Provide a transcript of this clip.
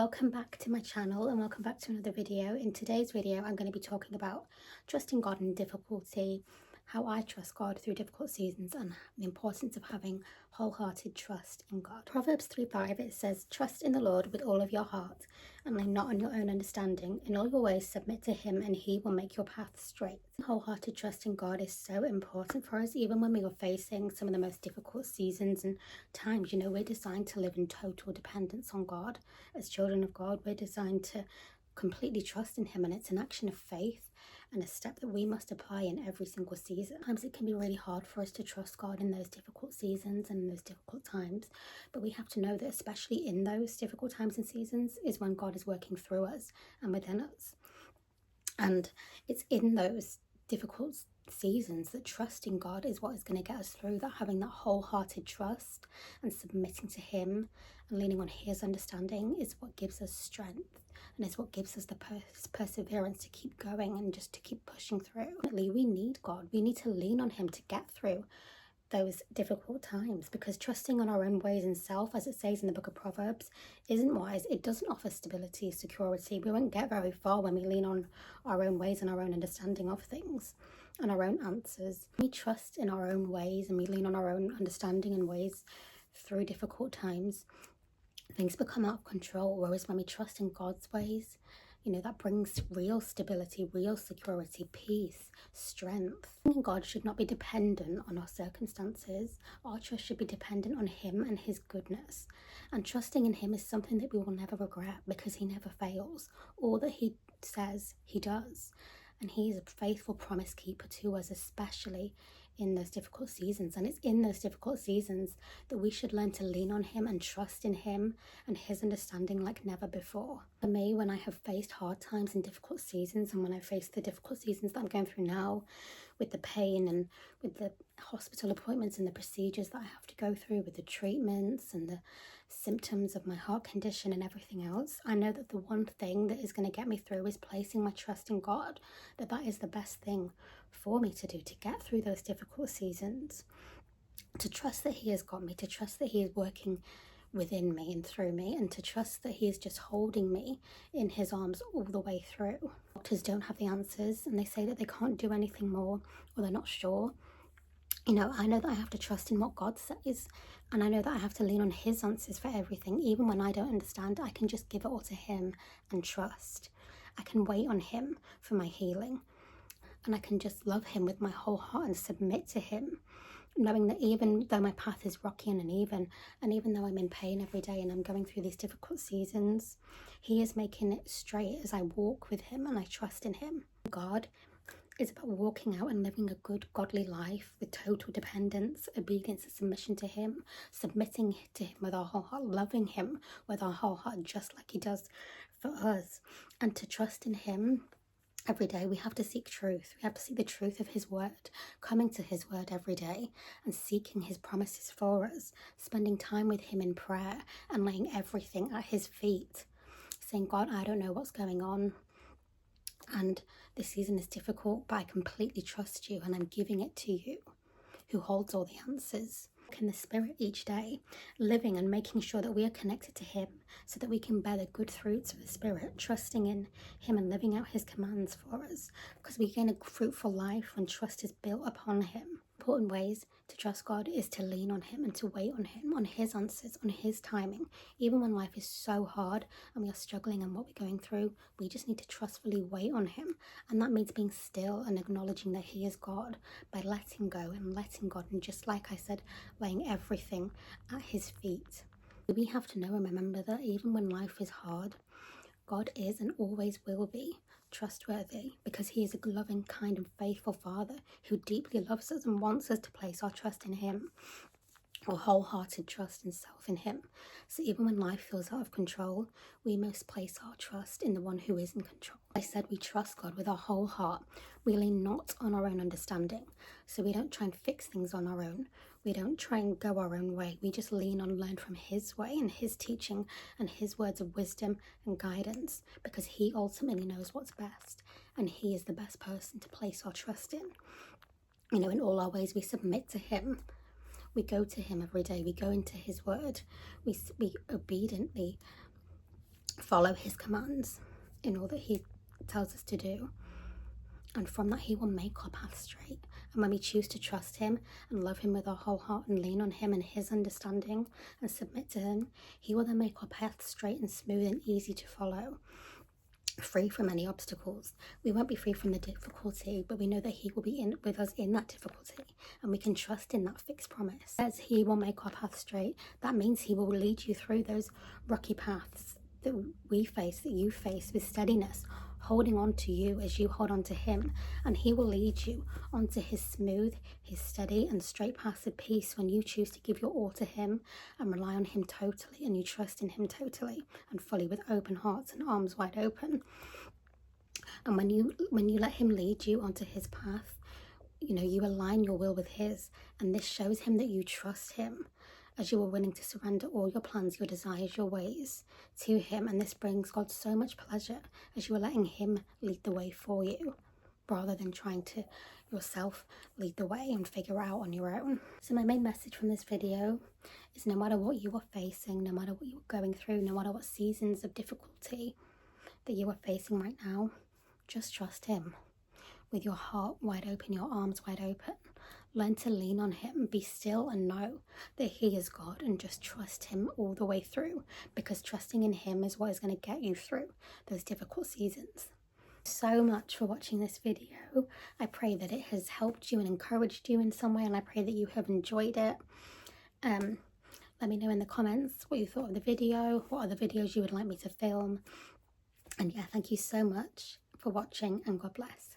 welcome back to my channel and welcome back to another video. In today's video I'm going to be talking about trusting God in difficulty, how I trust God through difficult seasons, and the importance of having wholehearted trust in God. Proverbs 3:5, it says, "Trust in the Lord with all of your heart and lean not on your own understanding. In all your ways submit to him and he will make your path straight." Wholehearted trust in God is so important for us, even when we are facing some of the most difficult seasons and times. We're designed to live in total dependence on God. As children of God, we're designed to completely trust in him, and it's an action of faith and a step that we must apply in every single season. Sometimes it can be really hard for us to trust God in those difficult seasons and in those difficult times, but we have to know that especially in those difficult times and seasons is when God is working through us and within us. And it's in those difficult seasons that trusting God is what is going to get us through, that having that wholehearted trust and submitting to him and leaning on his understanding is what gives us strength and is what gives us the perseverance to keep going and just to keep pushing through. We need God. We need to lean on him to get through those difficult times, because trusting on our own ways and self, as it says in the book of Proverbs, isn't wise. It doesn't offer stability, security. We won't get very far when we lean on our own ways and our own understanding of things and our own answers. We trust in our own ways and we lean on our own understanding and ways through difficult times, things become out of control. Whereas when we trust in God's ways, that brings real stability, real security, peace, strength. God should not be dependent on our circumstances. Our trust should be dependent on him and his goodness. And trusting in him is something that we will never regret, because he never fails. All that he says, he does. And he is a faithful promise keeper to us, especially in those difficult seasons. And it's in those difficult seasons that we should learn to lean on him and trust in him and his understanding like never before. For me, when I have faced hard times and difficult seasons, and when I face the difficult seasons that I'm going through now, with the pain and with the hospital appointments and the procedures that I have to go through, with the treatments and the symptoms of my heart condition and everything else, I know that the one thing that is going to get me through is placing my trust in God, that is the best thing for me to do to get through those difficult seasons, to trust that he has got me, to trust that he is working within me and through me, and to trust that he is just holding me in his arms all the way through. Doctors don't have the answers and they say that they can't do anything more, or they're not sure. I know that I have to trust in what God says, and I know that I have to lean on his answers for everything. Even when I don't understand, I can just give it all to him and trust. I can wait on him for my healing, and I can just love him with my whole heart and submit to him, knowing that even though my path is rocky and uneven, and even though I'm in pain every day and I'm going through these difficult seasons, he is making it straight as I walk with him and I trust in him. God is about walking out and living a good, godly life with total dependence, obedience and submission to him, submitting to him with our whole heart, loving him with our whole heart, just like he does for us. And to trust in him every day, we have to seek truth. We have to seek the truth of his word, coming to his word every day and seeking his promises for us, spending time with him in prayer and laying everything at his feet, saying, God, I don't know what's going on, and this season is difficult, but I completely trust you and I'm giving it to you, who holds all the answers. In the Spirit each day, living and making sure that we are connected to him so that we can bear the good fruits of the Spirit, trusting in him and living out his commands for us, because we gain a fruitful life when trust is built upon him. Important ways to trust God is to lean on him and to wait on him, on his answers, on his timing. Even when life is so hard and we are struggling and what we're going through, we just need to trustfully wait on him. And that means being still and acknowledging that he is God, by letting go and letting God, and just like I said, laying everything at his feet. We have to know and remember that even when life is hard, God is and always will be trustworthy, because he is a loving, kind and faithful Father who deeply loves us and wants us to place our trust in him, or wholehearted trust and self in him. So even when life feels out of control, we must place our trust in the one who is in control. I said we trust God with our whole heart. We lean not on our own understanding. So we don't try and fix things on our own. We don't try and go our own way. We just lean on and learn from his way and his teaching and his words of wisdom and guidance, because he ultimately knows what's best and he is the best person to place our trust in. In all our ways we submit to him. We go to him every day. We go into his word. We obediently follow his commands in all that he tells us to do. And from that, he will make our path straight. And when we choose to trust him and love him with our whole heart and lean on him and his understanding and submit to him, he will then make our path straight and smooth and easy to follow, free from any obstacles. We won't be free from the difficulty, but we know that he will be with us in that difficulty, and we can trust in that fixed promise. As he will make our path straight, that means he will lead you through those rocky paths that we face, that you face, with steadiness, holding on to you as you hold on to him, and he will lead you onto his smooth, his steady and straight paths of peace when you choose to give your all to him and rely on him totally, and you trust in him totally and fully with open hearts and arms wide open. And when you let him lead you onto his path, you align your will with his, and this shows him that you trust him, as you are willing to surrender all your plans, your desires, your ways to him. And this brings God so much pleasure, as you are letting him lead the way for you, rather than trying to yourself lead the way and figure out on your own. So my main message from this video is, no matter what you are facing, no matter what you're going through, no matter what seasons of difficulty that you are facing right now, just trust him with your heart wide open, your arms wide open. Learn to lean on him, be still and know that he is God, and just trust him all the way through, because trusting in him is what is going to get you through those difficult seasons. So much for watching this video. I pray that it has helped you and encouraged you in some way, and I pray that you have enjoyed it. Let me know in the comments what you thought of the video, what other videos you would like me to film. And yeah, thank you so much for watching, and God bless.